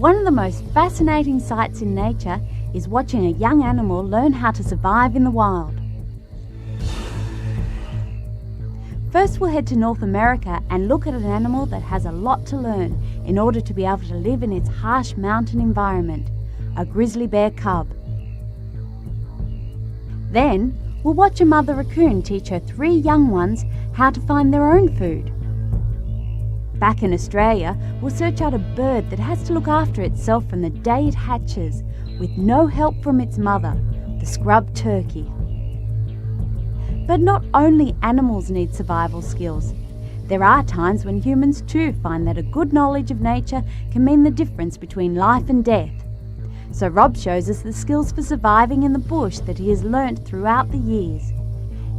One of the most fascinating sights in nature is watching a young animal learn how to survive in the wild. First, we'll head to North America and look at an animal that has a lot to learn in order to be able to live in its harsh mountain environment, a grizzly bear cub. Then, we'll watch a mother raccoon teach her 3 young ones how to find their own food. Back in Australia, we'll search out a bird that has to look after itself from the day it hatches, with no help from its mother, the scrub turkey. But not only animals need survival skills. There are times when humans too find that a good knowledge of nature can mean the difference between life and death. So Rob shows us the skills for surviving in the bush that he has learnt throughout the years.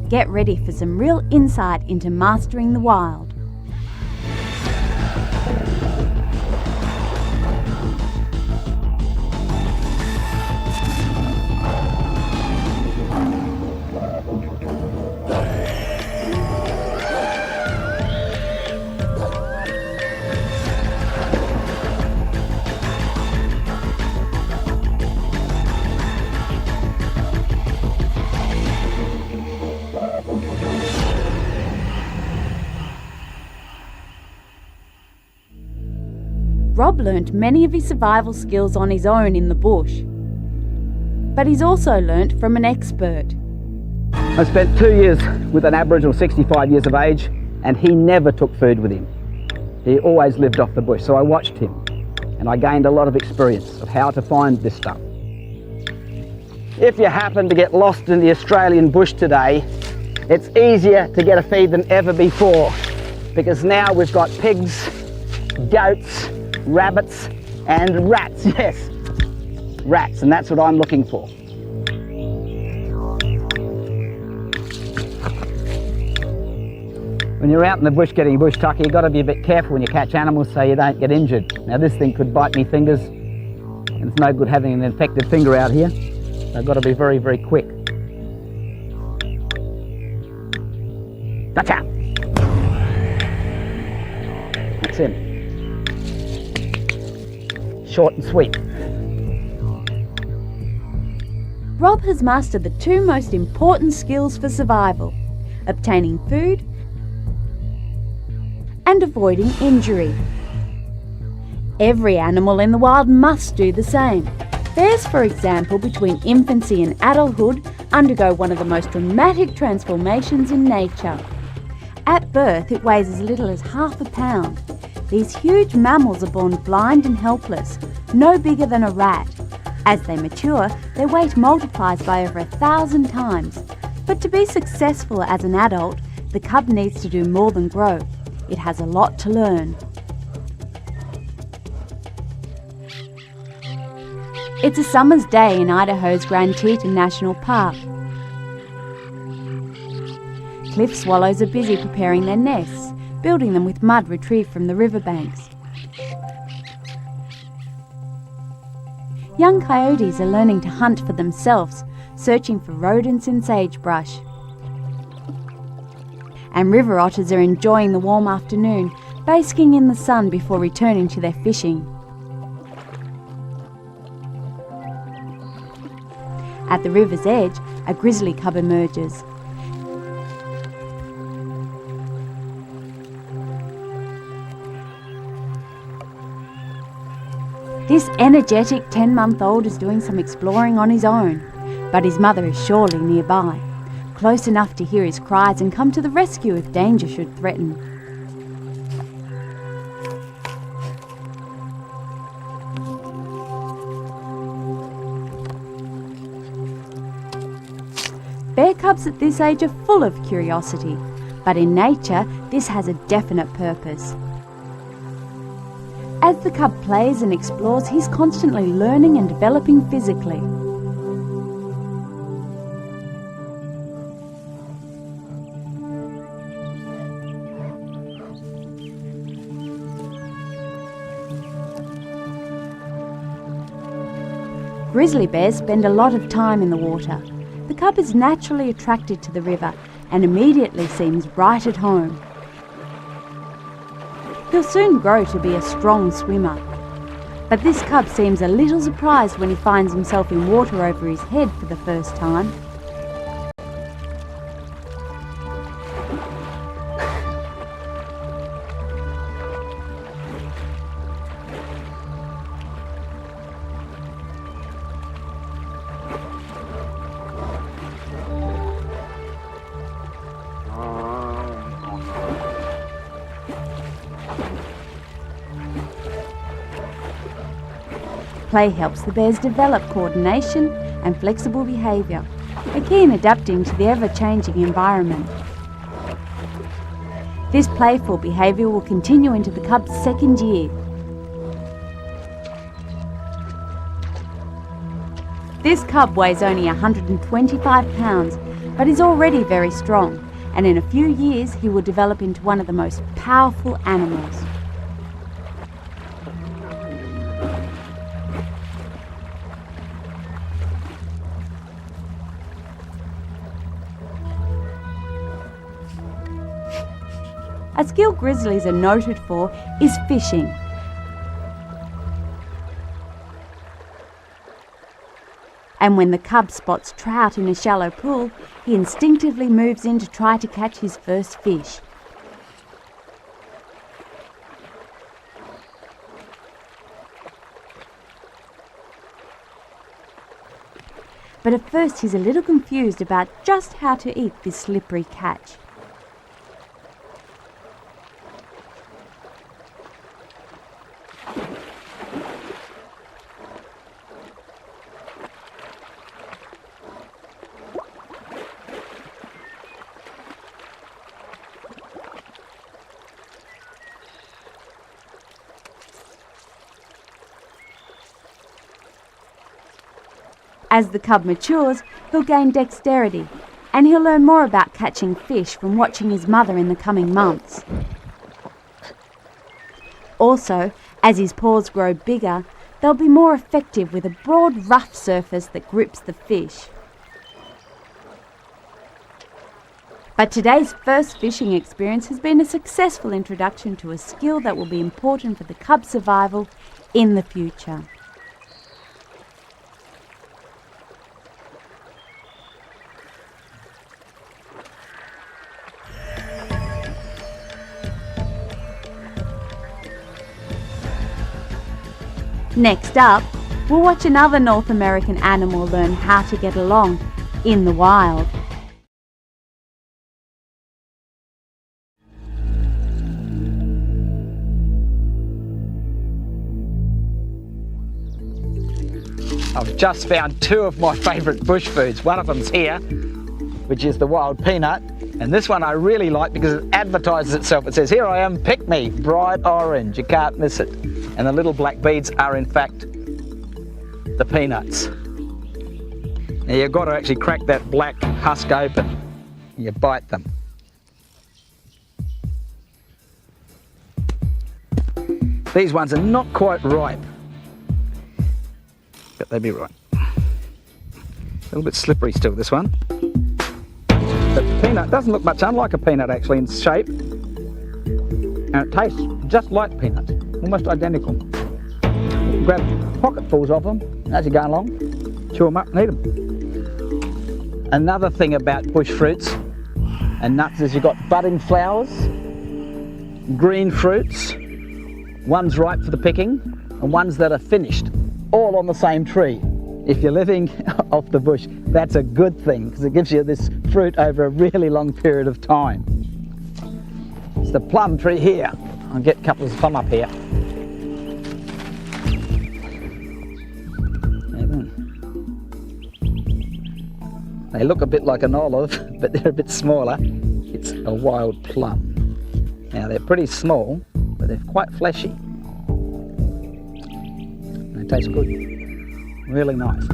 Get ready for some real insight into mastering the wild. Rob learnt many of his survival skills on his own in the bush. But he's also learnt from an expert. I spent 2 years with an Aboriginal 65 years of age, and he never took food with him. He always lived off the bush, so I watched him and I gained a lot of experience of how to find this stuff. If you happen to get lost in the Australian bush today, it's easier to get a feed than ever before, because now we've got pigs, goats, rabbits and rats. Yes, rats, and that's what I'm looking for. When you're out in the bush getting bush tucker, you've got to be a bit careful when you catch animals so you don't get injured. Now this thing could bite me fingers, and it's no good having an infected finger out here. So I've got to be very, very quick. Gotcha! That's him. Short and sweet. Rob has mastered the 2 most important skills for survival: obtaining food and avoiding injury. Every animal in the wild must do the same. Bears, for example, between infancy and adulthood, undergo one of the most dramatic transformations in nature. At birth, it weighs as little as half a pound. These huge mammals are born blind and helpless, no bigger than a rat. As they mature, their weight multiplies by over 1,000 times. But to be successful as an adult, the cub needs to do more than grow. It has a lot to learn. It's a summer's day in Idaho's Grand Teton National Park. Cliff swallows are busy preparing their nests, building them with mud retrieved from the riverbanks. Young coyotes are learning to hunt for themselves, searching for rodents in sagebrush. And river otters are enjoying the warm afternoon, basking in the sun before returning to their fishing. At the river's edge, a grizzly cub emerges. This energetic 10-month-old is doing some exploring on his own, but his mother is surely nearby, close enough to hear his cries and come to the rescue if danger should threaten. Bear cubs at this age are full of curiosity, but in nature, this has a definite purpose. As the cub plays and explores, he's constantly learning and developing physically. Grizzly bears spend a lot of time in the water. The cub is naturally attracted to the river and immediately seems right at home. He'll soon grow to be a strong swimmer. But this cub seems a little surprised when he finds himself in water over his head for the first time. Play helps the bears develop coordination and flexible behaviour, a key in adapting to the ever-changing environment. This playful behaviour will continue into the cub's second year. This cub weighs only 125 pounds, but is already very strong, and in a few years he will develop into one of the most powerful animals. A skill grizzlies are noted for is fishing. And when the cub spots trout in a shallow pool, he instinctively moves in to try to catch his first fish. But at first he's a little confused about just how to eat this slippery catch. As the cub matures, he'll gain dexterity, and he'll learn more about catching fish from watching his mother in the coming months. Also, as his paws grow bigger, they'll be more effective with a broad, rough surface that grips the fish. But today's first fishing experience has been a successful introduction to a skill that will be important for the cub's survival in the future. Next up, we'll watch another North American animal learn how to get along in the wild. I've just found two of my favourite bush foods. One of them's here, which is the wild peanut, and this one I really like because it advertises itself. It says, "Here I am, pick me, bright orange." You can't miss it. And the little black beads are in fact the peanuts. Now you've got to actually crack that black husk open. You bite them. These ones are not quite ripe, but they'll be right. A little bit slippery still, this one. But the peanut doesn't look much unlike a peanut actually in shape, and it tastes just like peanuts. Almost identical. You can grab pocketfuls of them as you go along, chew them up and eat them. Another thing about bush fruits and nuts is you've got budding flowers, green fruits, ones ripe for the picking and ones that are finished, all on the same tree. If you're living off the bush, that's a good thing because it gives you this fruit over a really long period of time. It's the plum tree here. I'll get a couple of plum up here. They look a bit like an olive, but they're a bit smaller. It's a wild plum. Now they're pretty small, but they're quite fleshy. They taste good. Really nice.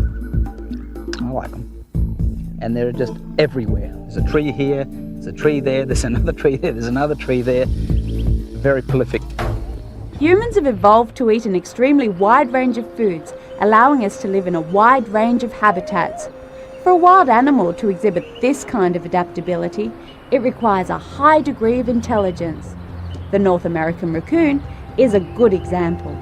I like them. And they're just everywhere. There's a tree here, there's a tree there, there's another tree there, there's another tree there. Very prolific. Humans have evolved to eat an extremely wide range of foods, allowing us to live in a wide range of habitats. For a wild animal to exhibit this kind of adaptability, it requires a high degree of intelligence. The North American raccoon is a good example.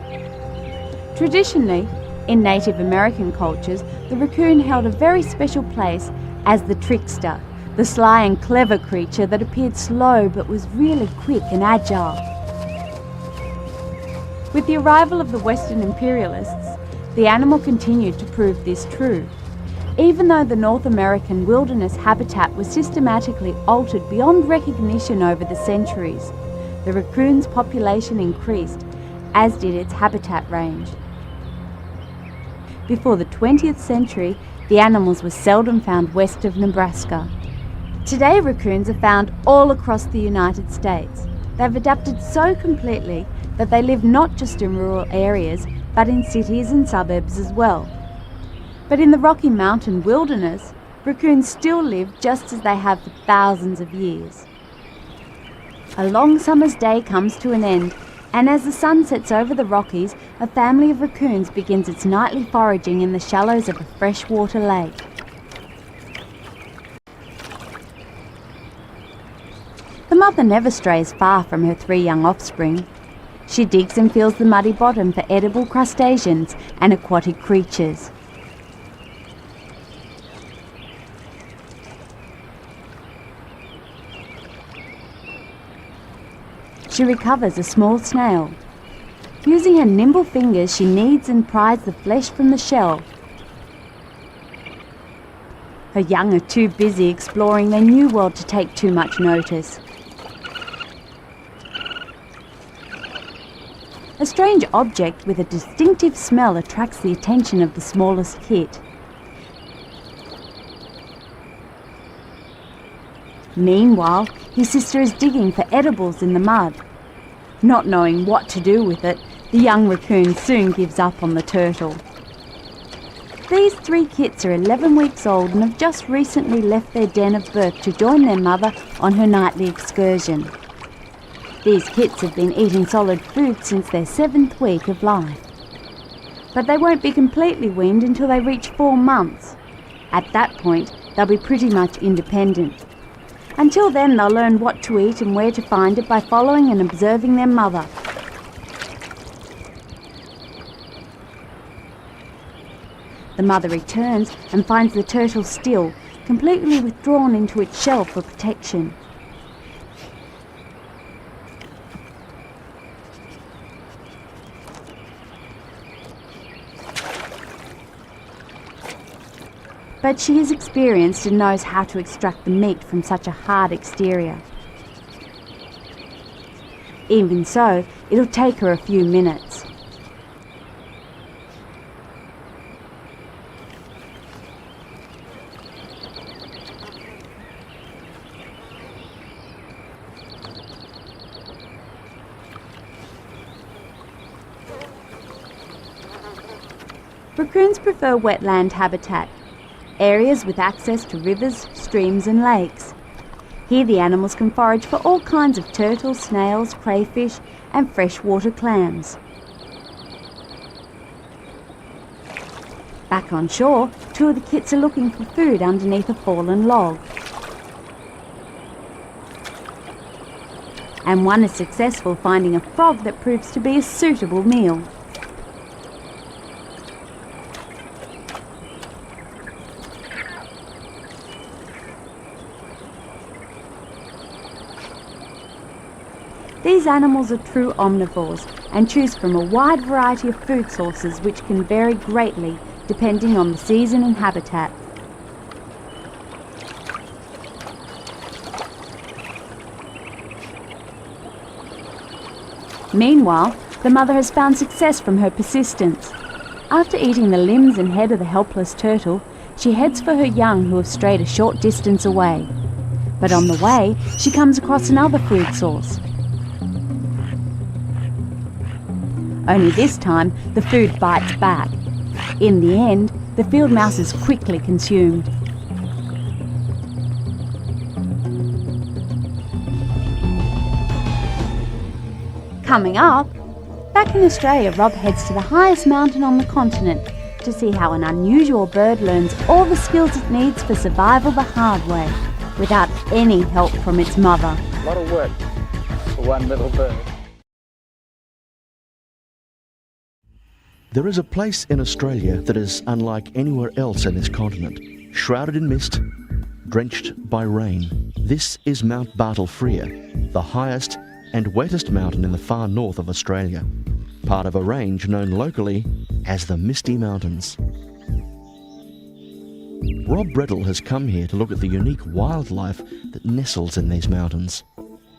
Traditionally, in Native American cultures, the raccoon held a very special place as the trickster, the sly and clever creature that appeared slow but was really quick and agile. With the arrival of the Western imperialists, the animal continued to prove this true. Even though the North American wilderness habitat was systematically altered beyond recognition over the centuries, the raccoon's population increased, as did its habitat range. Before the 20th century, the animals were seldom found west of Nebraska. Today, raccoons are found all across the United States. They've adapted so completely that they live not just in rural areas, but in cities and suburbs as well. But in the Rocky Mountain wilderness, raccoons still live just as they have for thousands of years. A long summer's day comes to an end, and as the sun sets over the Rockies, a family of raccoons begins its nightly foraging in the shallows of a freshwater lake. The mother never strays far from her 3 young offspring. She digs and feels the muddy bottom for edible crustaceans and aquatic creatures. She recovers a small snail. Using her nimble fingers, she kneads and pries the flesh from the shell. Her young are too busy exploring their new world to take too much notice. A strange object with a distinctive smell attracts the attention of the smallest kit. Meanwhile, his sister is digging for edibles in the mud. Not knowing what to do with it, the young raccoon soon gives up on the turtle. These 3 kits are 11 weeks old and have just recently left their den of birth to join their mother on her nightly excursion. These kits have been eating solid food since their 7th week of life. But they won't be completely weaned until they reach 4 months. At that point, they'll be pretty much independent. Until then, they'll learn what to eat and where to find it by following and observing their mother. The mother returns and finds the turtle still, completely withdrawn into its shell for protection. But she is experienced and knows how to extract the meat from such a hard exterior. Even so, it'll take her a few minutes. Raccoons prefer wetland habitat, areas with access to rivers, streams and lakes. Here the animals can forage for all kinds of turtles, snails, crayfish and freshwater clams. Back on shore, 2 of the kits are looking for food underneath a fallen log. And one is successful finding a frog that proves to be a suitable meal. These animals are true omnivores and choose from a wide variety of food sources which can vary greatly depending on the season and habitat. Meanwhile, the mother has found success from her persistence. After eating the limbs and head of the helpless turtle, she heads for her young who have strayed a short distance away. But on the way, she comes across another food source. Only this time, the food bites back. In the end, the field mouse is quickly consumed. Coming up, back in Australia, Rob heads to the highest mountain on the continent to see how an unusual bird learns all the skills it needs for survival the hard way, without any help from its mother. A lot of work for one little bird. There is a place in Australia that is unlike anywhere else in this continent. Shrouded in mist, drenched by rain. This is Mount Bartle Frere, the highest and wettest mountain in the far north of Australia, part of a range known locally as the Misty Mountains. Rob Breddle has come here to look at the unique wildlife that nestles in these mountains.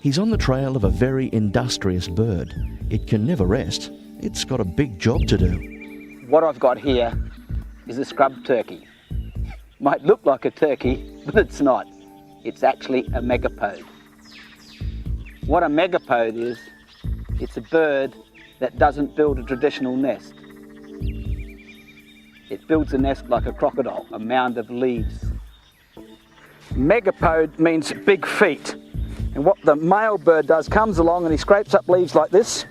He's on the trail of a very industrious bird. It can never rest. It's got a big job to do. What I've got here is a scrub turkey. Might look like a turkey, but it's not. It's actually a megapode. What a megapode is, it's a bird that doesn't build a traditional nest. It builds a nest like a crocodile, a mound of leaves. Megapode means big feet. And what the male bird does, comes along and he scrapes up leaves like this,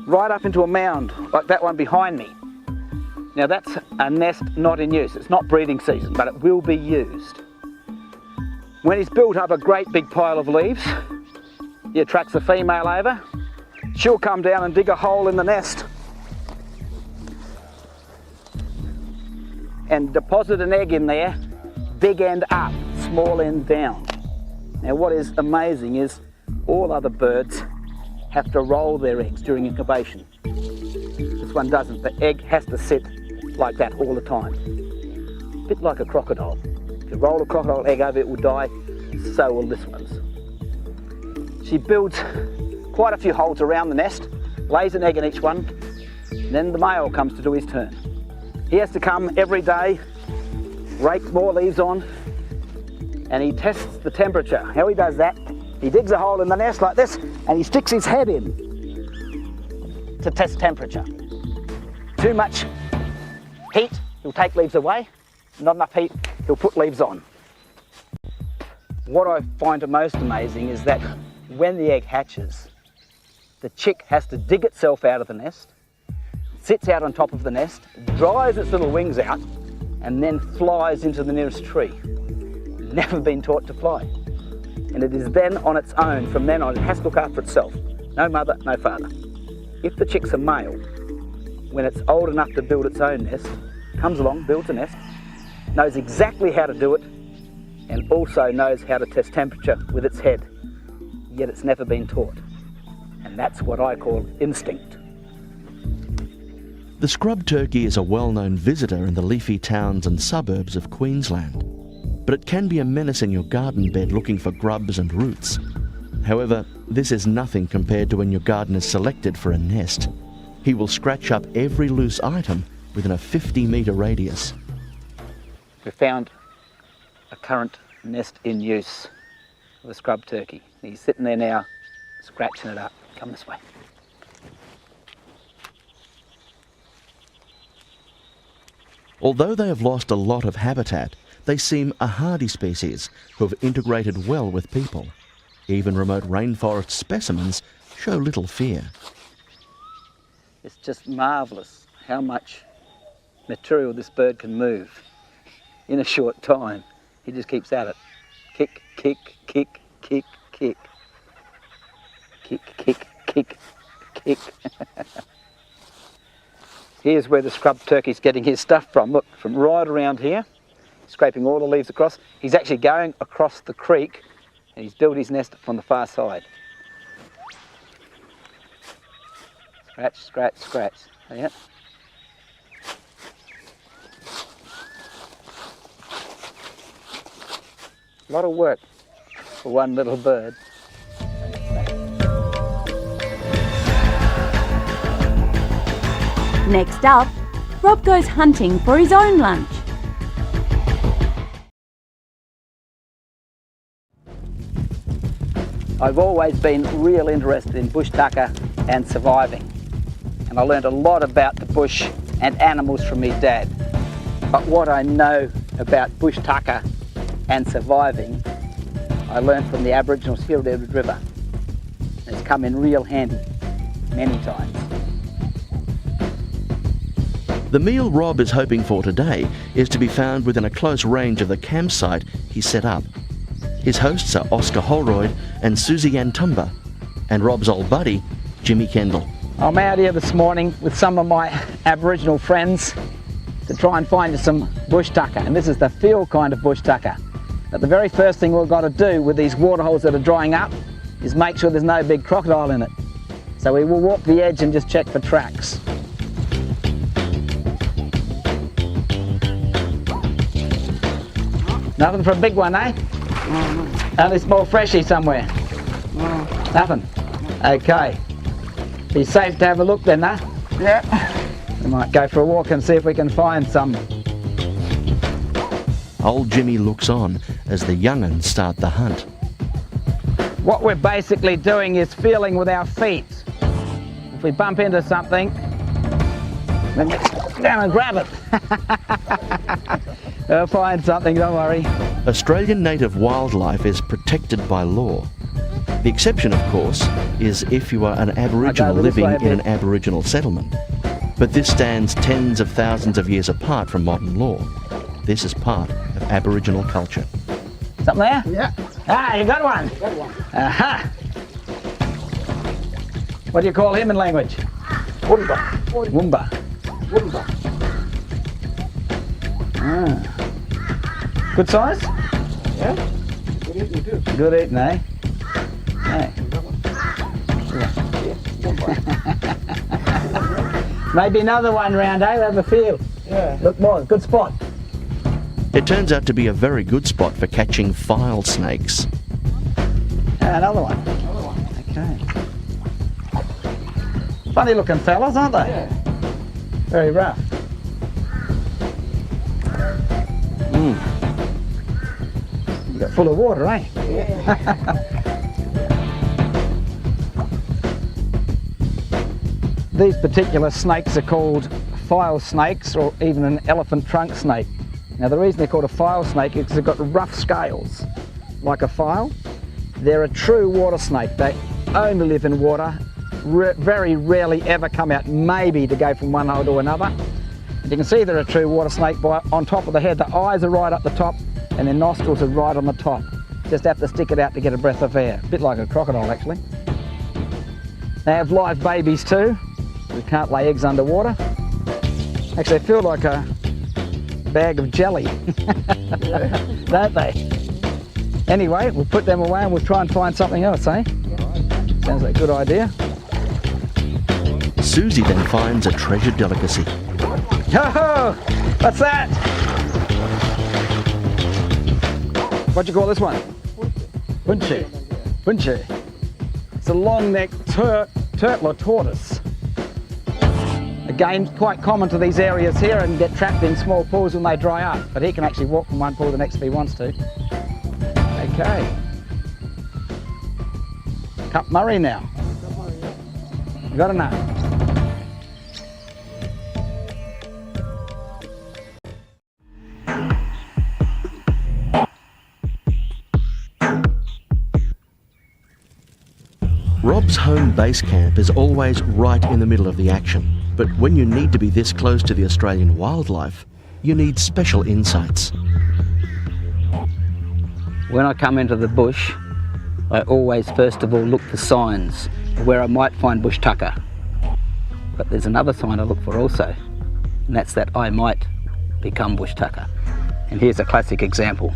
right up into a mound, like that one behind me. Now that's a nest not in use. It's not breeding season, but it will be used. When he's built up a great big pile of leaves, he attracts the female over. She'll come down and dig a hole in the nest and deposit an egg in there, big end up, small end down. Now what is amazing is all other birds have to roll their eggs during incubation. This one doesn't. The egg has to sit like that all the time. A bit like a crocodile. If you roll a crocodile egg over, it will die. So will this one's. She builds quite a few holes around the nest, lays an egg in each one, and then the male comes to do his turn. He has to come every day, rake more leaves on, and he tests the temperature. How he does that, he digs a hole in the nest like this, and he sticks his head in to test temperature. Too much heat, he'll take leaves away. Not enough heat, he'll put leaves on. What I find most amazing is that when the egg hatches, the chick has to dig itself out of the nest, sits out on top of the nest, dries its little wings out, and then flies into the nearest tree. Never been taught to fly. And it is then on its own, from then on, it has to look after itself. No mother, no father. If the chick's a male, when it's old enough to build its own nest, comes along, builds a nest, knows exactly how to do it, and also knows how to test temperature with its head, yet it's never been taught. And that's what I call instinct. The scrub turkey is a well-known visitor in the leafy towns and suburbs of Queensland, but it can be a menace in your garden bed looking for grubs and roots. However, this is nothing compared to when your garden is selected for a nest. He will scratch up every loose item within a 50-metre radius. We found a current nest in use of a scrub turkey. He's sitting there now, scratching it up. Come this way. Although they have lost a lot of habitat, they seem a hardy species who have integrated well with people. Even remote rainforest specimens show little fear. It's just marvellous how much material this bird can move in a short time. He just keeps at it. Kick, kick, kick, kick, kick. Kick, kick, kick, kick. Here's where the scrub turkey's getting his stuff from. Look, from right around here, scraping all the leaves across. He's actually going across the creek and he's built his nest from the far side. Scratch, scratch, scratch. Yeah. A lot of work for one little bird. Next up, Rob goes hunting for his own lunch. I've always been real interested in bush tucker and surviving. And I learned a lot about the bush and animals from my dad. But what I know about bush tucker and surviving, I learned from the Aboriginals here at Edward River. It's come in real handy many times. The meal Rob is hoping for today is to be found within a close range of the campsite he set up. His hosts are Oscar Holroyd and Susie Ann Tumba, and Rob's old buddy, Jimmy Kendall. I'm out here this morning with some of my Aboriginal friends to try and find some bush tucker, and this is the field kind of bush tucker. But the very first thing we've got to do with these waterholes that are drying up is make sure there's no big crocodile in it. So we will walk the edge and just check for tracks. Nothing for a big one, eh? Only small freshie somewhere. Nothing? Okay. Be safe to have a look then, huh? Yeah. We might go for a walk and see if we can find some. Old Jimmy looks on as the young'uns start the hunt. What we're basically doing is feeling with our feet. If we bump into something, then let's go and grab it. We'll find something, don't worry. Australian native wildlife is protected by law. The exception, of course, is if you are an Aboriginal living in an Aboriginal settlement. But this stands tens of thousands of years apart from modern law. This is part of Aboriginal culture. Something there? Yeah. Ah, you got one? Got one. Aha! What do you call him in language? Wumba. Woomba. Wumba. Ah. Good size? Yeah. Good eating too. Good eating, eh? Hey. Maybe another one round, eh? We'll have a feel. Yeah. Look more, good spot. It turns out to be a very good spot for catching file snakes. Another one. Another one. Okay. Funny looking fellas, aren't they? Yeah. Very rough. You got full of water, eh? Yeah. These particular snakes are called file snakes, or even an elephant trunk snake. Now the reason they're called a file snake is because they've got rough scales, like a file. They're a true water snake. They only live in water, very rarely ever come out, maybe to go from one hole to another. And you can see they're a true water snake by on top of the head. The eyes are right up the top and their nostrils are right on the top. Just have to stick it out to get a breath of air. A bit like a crocodile actually. They have live babies too. They can't lay eggs underwater. Actually, they feel like a bag of jelly, don't they? Anyway, we'll put them away and we'll try and find something else, eh? Sounds like a good idea. Susie then finds a treasured delicacy. Ho-ho! What's that? What do you call this one? Bunchi. Bunchi. It's a long-necked turtle or tortoise. Again, quite common to these areas here and get trapped in small pools when they dry up. But he can actually walk from one pool to the next if he wants to. Okay. Cup Murray now. You got enough? Rob's home base camp is always right in the middle of the action. But when you need to be this close to the Australian wildlife, you need special insights. When I come into the bush, I always first of all look for signs where I might find bush tucker. But there's another sign I look for also, and that's that I might become bush tucker. And here's a classic example.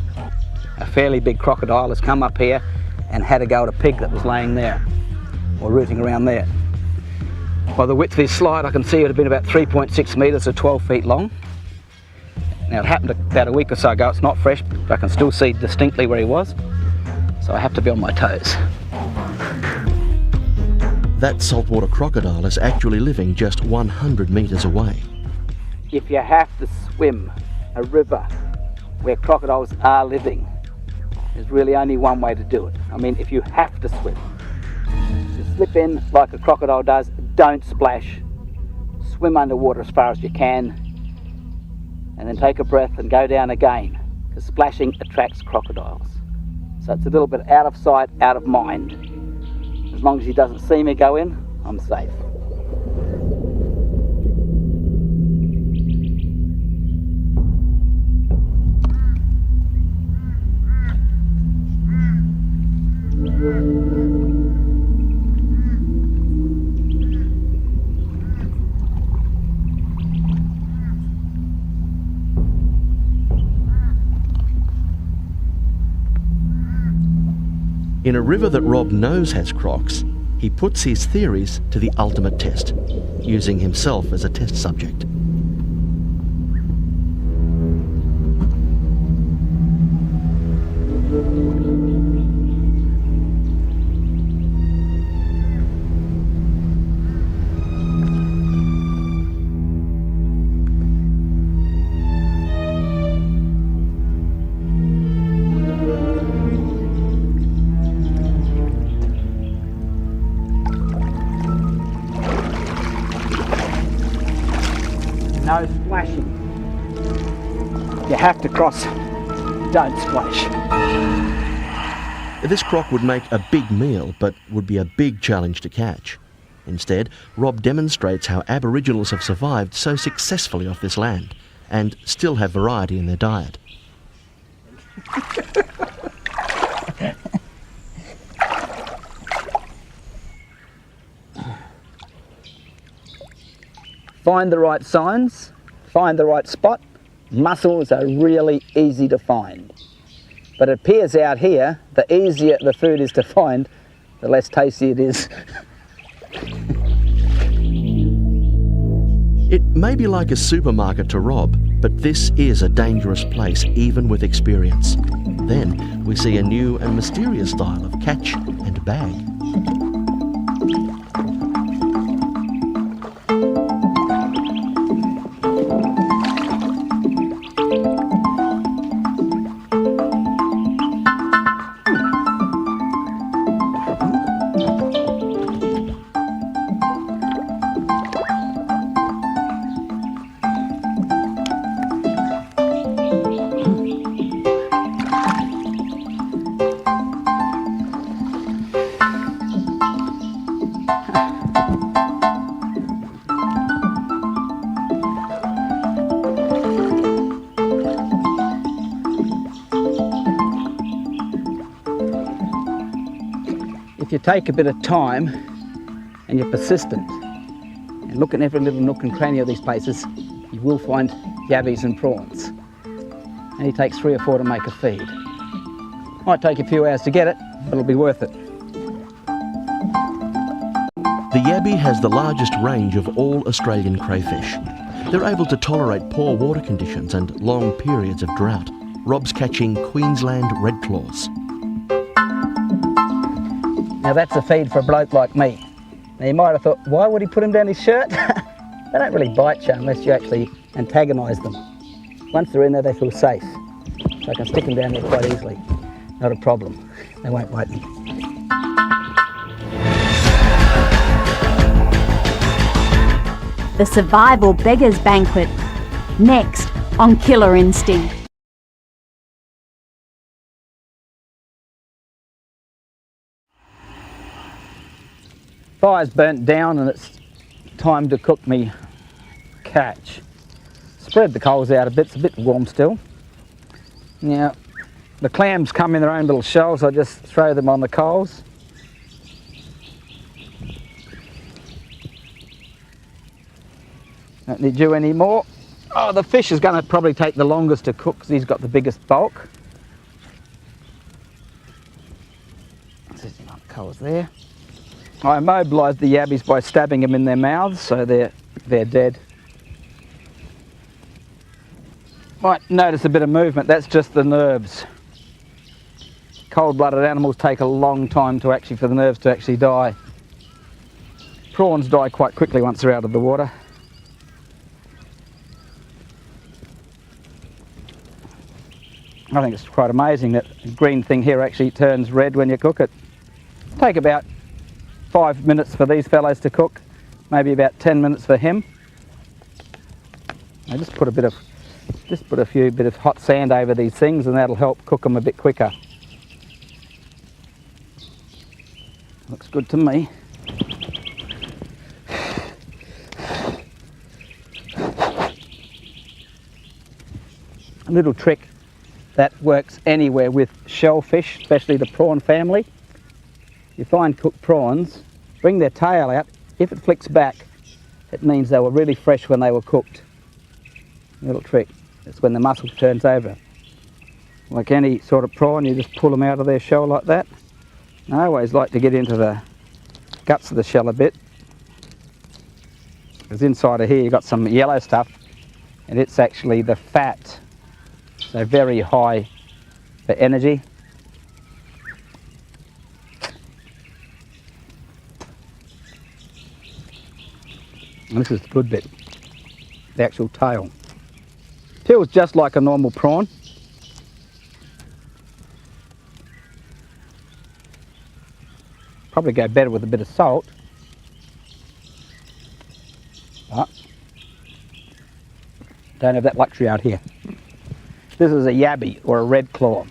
A fairly big crocodile has come up here and had a go at a pig that was laying there, or rooting around there. By the width of this slide, I can see it had been about 3.6 metres or 12 feet long. Now it happened about a week or so ago. It's not fresh, but I can still see distinctly where he was. So I have to be on my toes. That saltwater crocodile is actually living just 100 metres away. If you have to swim a river where crocodiles are living, there's really only one way to do it. I mean, if you have to swim, to slip in like a crocodile does, don't splash. Swim underwater as far as you can, and then take a breath and go down again, because splashing attracts crocodiles. So it's a little bit out of sight, out of mind. As long as he doesn't see me go in, I'm safe. In a river that Rob knows has crocs, he puts his theories to the ultimate test, using himself as a test subject. No splashing. You have to cross. Don't splash. This croc would make a big meal, but would be a big challenge to catch. Instead, Rob demonstrates how Aboriginals have survived so successfully off this land and still have variety in their diet. Find the right signs, find the right spot. Mussels are really easy to find. But it appears out here, the easier the food is to find, the less tasty it is. It may be like a supermarket to Rob, but this is a dangerous place even with experience. Then we see a new and mysterious style of catch and bag. If you take a bit of time and you're persistent and look in every little nook and cranny of these places, you will find yabbies and prawns. And it takes 3 or 4 to make a feed. Might take a few hours to get it, but it'll be worth it. The yabby has the largest range of all Australian crayfish. They're able to tolerate poor water conditions and long periods of drought. Rob's catching Queensland redclaws. Now that's a feed for a bloke like me. Now you might have thought, why would he put him down his shirt? They don't really bite you unless you actually antagonise them. Once they're in there, they feel safe. So I can stick them down there quite easily. Not a problem. They won't bite me. The Survival Beggars Banquet. Next on Killer Instinct. Fire's burnt down and it's time to cook me catch. Spread the coals out a bit, it's a bit warm still. Now, the clams come in their own little shells, I just throw them on the coals. Don't need you anymore. Oh, the fish is going to probably take the longest to cook because he's got the biggest bulk. There's enough coals there. I immobilised the yabbies by stabbing them in their mouths, so they're dead. Might notice a bit of movement, that's just the nerves. Cold-blooded animals take a long time for the nerves to actually die. Prawns die quite quickly once they're out of the water. I think it's quite amazing that the green thing here actually turns red when you cook it. Take about 5 minutes for these fellows to cook, maybe about 10 minutes for him. I just put a bit of hot sand over these things and that'll help cook them a bit quicker. Looks good to me. A little trick that works anywhere with shellfish, especially the prawn family. You find cooked prawns, bring their tail out. If it flicks back, it means they were really fresh when they were cooked. Little trick. It's when the muscle turns over. Like any sort of prawn, you just pull them out of their shell like that. I always like to get into the guts of the shell a bit, because inside of here you've got some yellow stuff, and it's actually the fat, so very high for energy. And this is the good bit, the actual tail. Feels just like a normal prawn. Probably go better with a bit of salt. But don't have that luxury out here. This is a yabby or a red claw.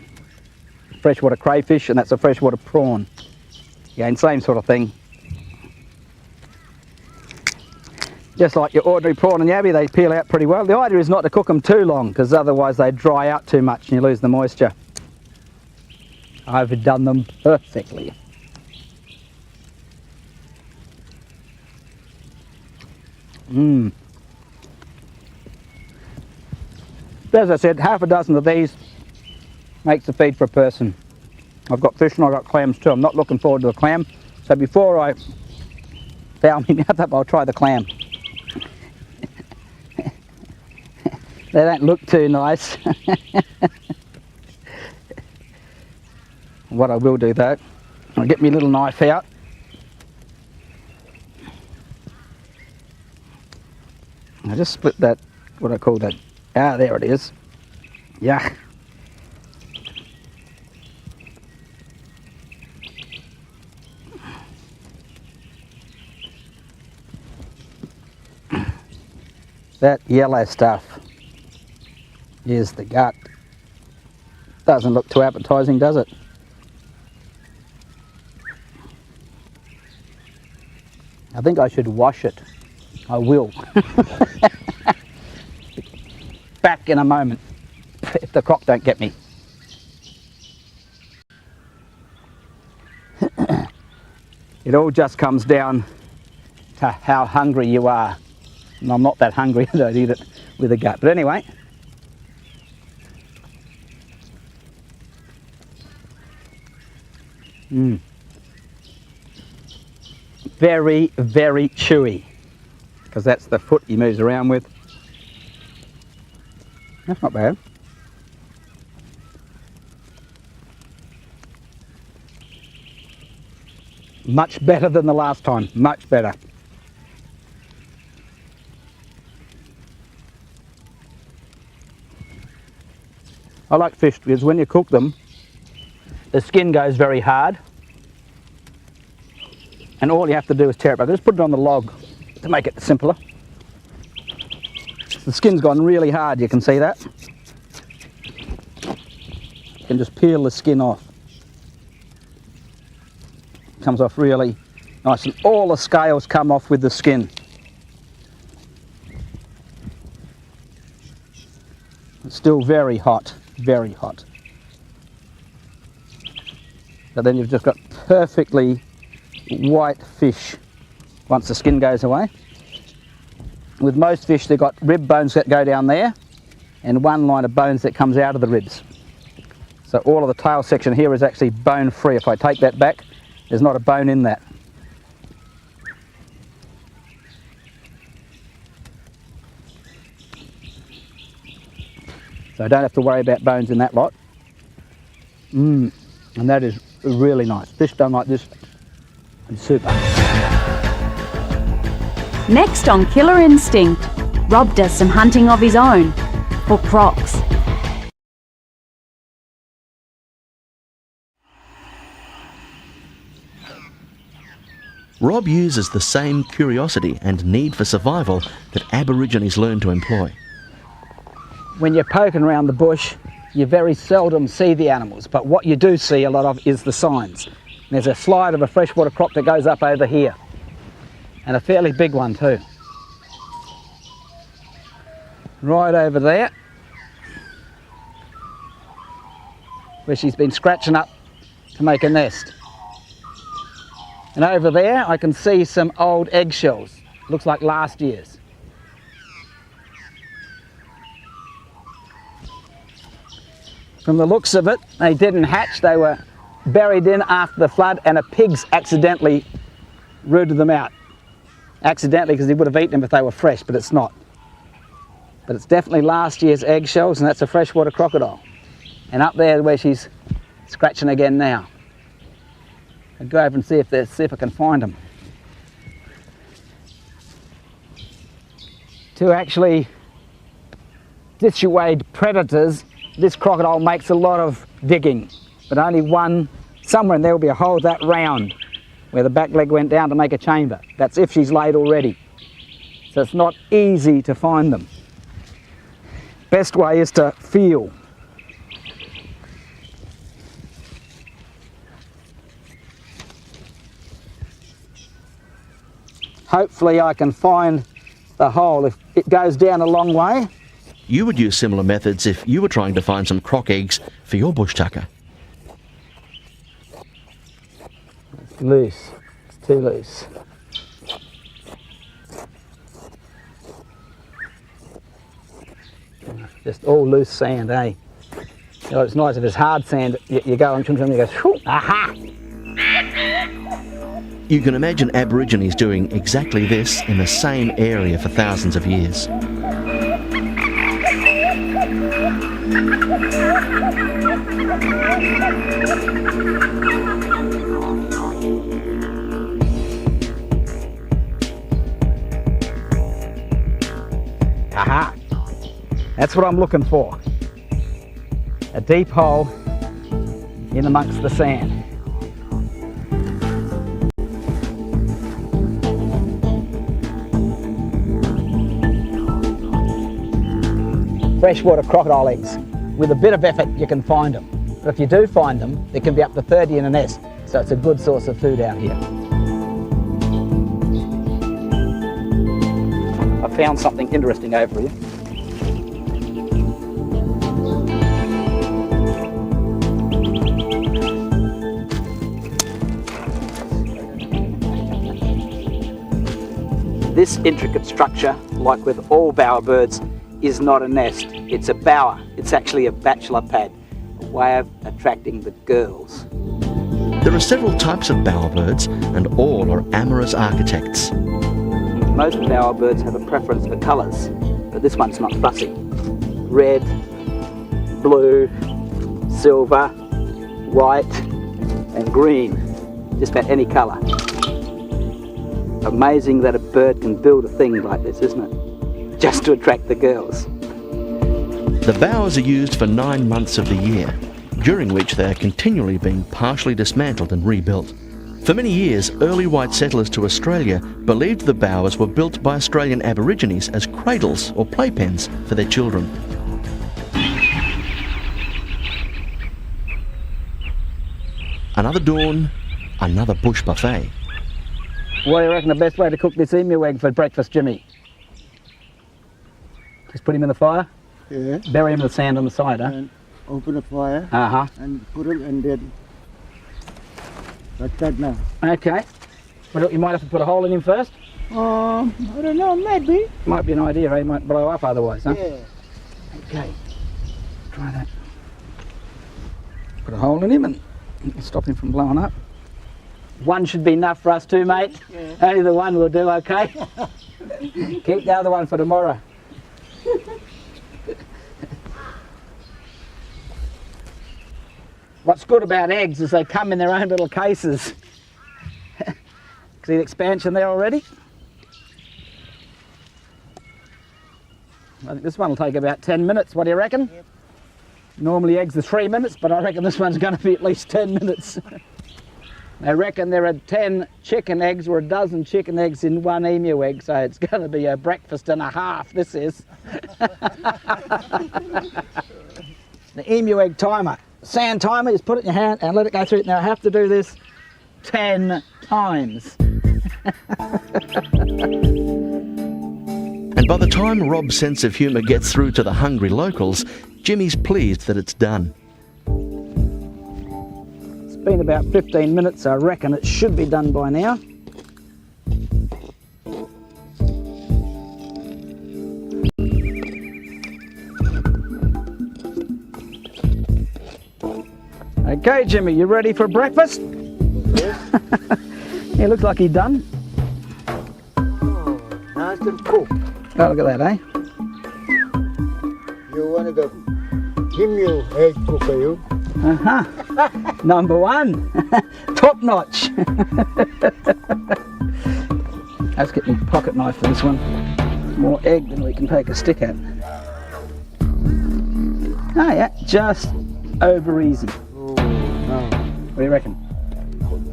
Freshwater crayfish, and that's a freshwater prawn. Again, same sort of thing. Just like your ordinary prawn and yabby, they peel out pretty well. The idea is not to cook them too long, because otherwise they dry out too much and you lose the moisture. I've done them perfectly. As I said, half a dozen of these makes a feed for a person. I've got fish and I've got clams too. I'm not looking forward to the clam, so before I foul me mouth up, I'll try the clam. They don't look too nice. What I will do though, I'll get my little knife out. I just split that, what I call that. Ah, there it is. Yeah. That yellow stuff is the gut. Doesn't look too appetizing, does it? I think I should wash it. I will. Back in a moment, if the croc don't get me. It all just comes down to how hungry you are. And I'm not that hungry, I don't eat it with a gut. But anyway. Very, very chewy, because that's the foot he moves around with. That's not bad. Much better than the last time, much better. I like fish because when you cook them, the skin goes very hard, and all you have to do is tear it back. Just put it on the log to make it simpler. The skin's gone really hard, you can see that. You can just peel the skin off. Comes off really nice, and all the scales come off with the skin. It's still very hot, very hot. But then you've just got perfectly white fish once the skin goes away. With most fish, they've got rib bones that go down there and one line of bones that comes out of the ribs. So all of the tail section here is actually bone free. If I take that back, there's not a bone in that. So I don't have to worry about bones in that lot. And that is really nice. Fish done like this is super. Next on Killer Instinct, Rob does some hunting of his own for crocs. Rob uses the same curiosity and need for survival that Aborigines learned to employ. When you're poking around the bush, you very seldom see the animals, but what you do see a lot of is the signs. There's a slide of a freshwater croc that goes up over here, and a fairly big one too. Right over there, where she's been scratching up to make a nest. And over there I can see some old eggshells, looks like last year's. From the looks of it, they didn't hatch, they were buried in after the flood, and a pig's accidentally rooted them out. Accidentally, because he would have eaten them if they were fresh, but it's not. But it's definitely last year's eggshells, and that's a freshwater crocodile. And up there where she's scratching again now. I'll go over and see if I can find them. To actually dissuade predators, this crocodile makes a lot of digging, but only one. Somewhere in there will be a hole that round where the back leg went down to make a chamber. That's if she's laid already. So it's not easy to find them. Best way is to feel. Hopefully I can find the hole. If it goes down a long way. You would use similar methods if you were trying to find some croc eggs for your bush tucker. It's loose. It's too loose. Just all loose sand, eh? You know, it's nice if it's hard sand, you go and you go, shoo, aha! You can imagine Aborigines doing exactly this in the same area for thousands of years. Aha! That's what I'm looking for. A deep hole in amongst the sand. Freshwater crocodile eggs. With a bit of effort you can find them. But if you do find them, there can be up to 30 in a nest. So it's a good source of food out here. I found something interesting over here. This intricate structure, like with all bowerbirds, is not a nest. It's a bower. It's actually a bachelor pad, a way of attracting the girls. There are several types of bowerbirds, and all are amorous architects. Most bowerbirds have a preference for colours, but this one's not fussy. Red, blue, silver, white and green, just about any colour. Amazing that a bird can build a thing like this, isn't it? Just to attract the girls. The bowers are used for 9 months of the year, during which they are continually being partially dismantled and rebuilt. For many years, early white settlers to Australia believed the bowers were built by Australian Aborigines as cradles or playpens for their children. Another dawn, another bush buffet. What do you reckon the best way to cook this emu egg for breakfast, Jimmy? Just put him in the fire? Yeah. Bury him in the sand on the side, huh? And open the fire Uh-huh. and put him and then like that now. Okay. But you might have to put a hole in him first. I don't know, maybe. Might be an idea, he might blow up otherwise, huh? Yeah. Okay. Try that. Put a hole in him and stop him from blowing up. One should be enough for us two, mate. Yeah. Only the one will do, okay? Keep the other one for tomorrow. What's good about eggs is they come in their own little cases. See the expansion there already? I think this one will take about 10 minutes. What do you reckon? Yep. Normally eggs are 3 minutes, but I reckon this one's going to be at least 10 minutes. They reckon there are 10 chicken eggs or a dozen chicken eggs in one emu egg, so it's going to be a breakfast and a half, this is. The emu egg timer. Sand timer, just put it in your hand and let it go through it. Now I have to do this 10 times. And by the time Rob's sense of humour gets through to the hungry locals, Jimmy's pleased that it's done. It's been about 15 minutes, I reckon it should be done by now. Okay, Jimmy, you ready for breakfast? Yes. He looks like he's done. Oh, nice and cool. Oh, look at that, eh? You want the emu egg cook, are you? Uh-huh. Number one. Top notch. Let's get my pocket knife for this one. More egg than we can take a stick at. Oh yeah, just over easy. Oh, no. What do you reckon?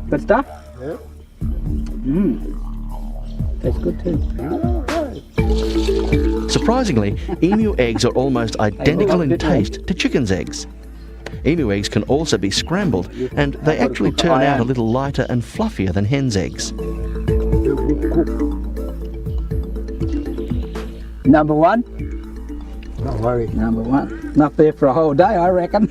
Good stuff? Yeah. Tastes good too. All right. Surprisingly, emu eggs are almost identical in taste to chicken's eggs. Emu eggs can also be scrambled, and they actually turn out a little lighter and fluffier than hen's eggs. You good cook. Number one? Don't worry. Number one. Not there for a whole day, I reckon.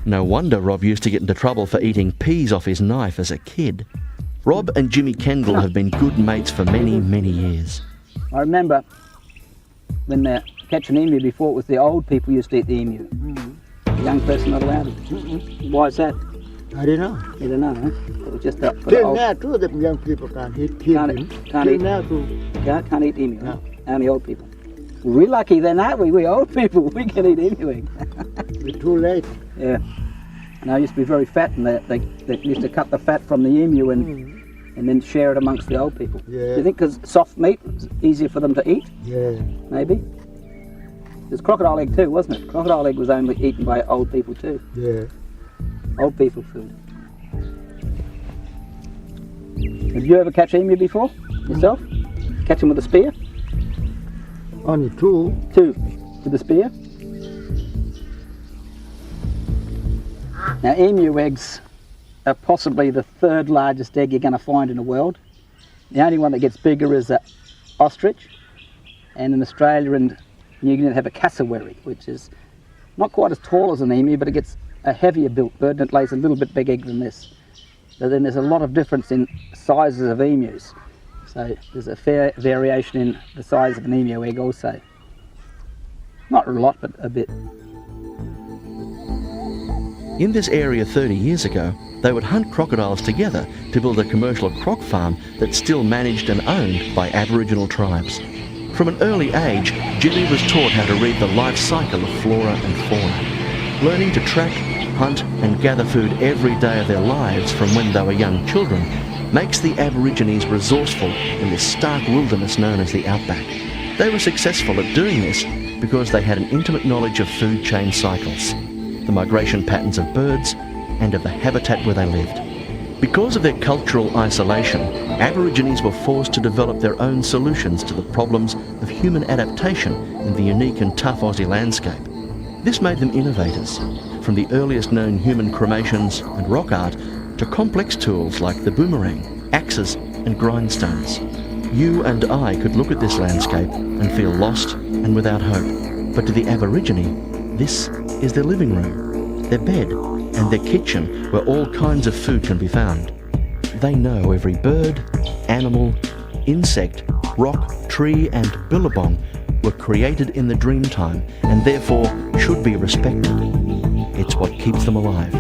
No wonder Rob used to get into trouble for eating peas off his knife as a kid. Rob and Jimmy Kendall have been good mates for many, many years. I remember when they catch an emu before, it was the old people used to eat the emu. The young person not allowed it. Why is that? I don't know. You don't know, huh? It was just that for the Till old... now, too, the young people can't eat Can't emu. eat- can't Till eat. now, too. Can't eat emu, huh? No. Only old people. We're lucky then, aren't we? We old people, we can eat emu egg. It's too late. Yeah. And I used to be very fat, and they used to cut the fat from the emu and then share it amongst the old people. Yeah. Do you think because soft meat was easier for them to eat? Yeah. Maybe. There's crocodile egg too, wasn't it? Crocodile egg was only eaten by old people too. Yeah. Old people food. Have you ever catch emu before? Yourself? Catch him with a spear? Only two. Two. With a spear? Now emu eggs are possibly the third largest egg you're going to find in the world. The only one that gets bigger is an ostrich. And in Australia and New Guinea they have a cassowary, which is not quite as tall as an emu, but it gets a heavier built bird and it lays a little bit big egg than this. So then there's a lot of difference in sizes of emus. So there's a fair variation in the size of an emu egg also. Not a lot, but a bit. In this area 30 years ago, they would hunt crocodiles together to build a commercial croc farm that's still managed and owned by Aboriginal tribes. From an early age, Jimmy was taught how to read the life cycle of flora and fauna. Learning to track, hunt and gather food every day of their lives from when they were young children makes the Aborigines resourceful in this stark wilderness known as the outback. They were successful at doing this because they had an intimate knowledge of food chain cycles, the migration patterns of birds and of the habitat where they lived. Because of their cultural isolation, Aborigines were forced to develop their own solutions to the problems of human adaptation in the unique and tough Aussie landscape. This made them innovators, from the earliest known human cremations and rock art to complex tools like the boomerang, axes and grindstones. You and I could look at this landscape and feel lost and without hope. But to the Aborigine, this is their living room, their bed and their kitchen where all kinds of food can be found. They know every bird, animal, insect, rock, tree and billabong were created in the dreamtime and therefore should be respected. It's what keeps them alive.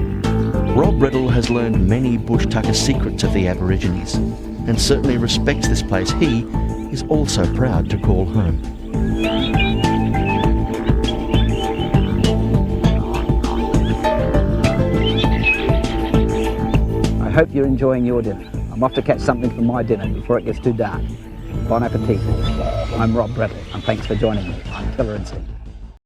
Rob Riddle has learned many bush tucker secrets of the Aborigines and certainly respects this place he is also proud to call home. I hope you're enjoying your dinner. I'm off to catch something for my dinner before it gets too dark. Bon appetit. I'm Rob Bradley and thanks for joining me on Killer Instinct.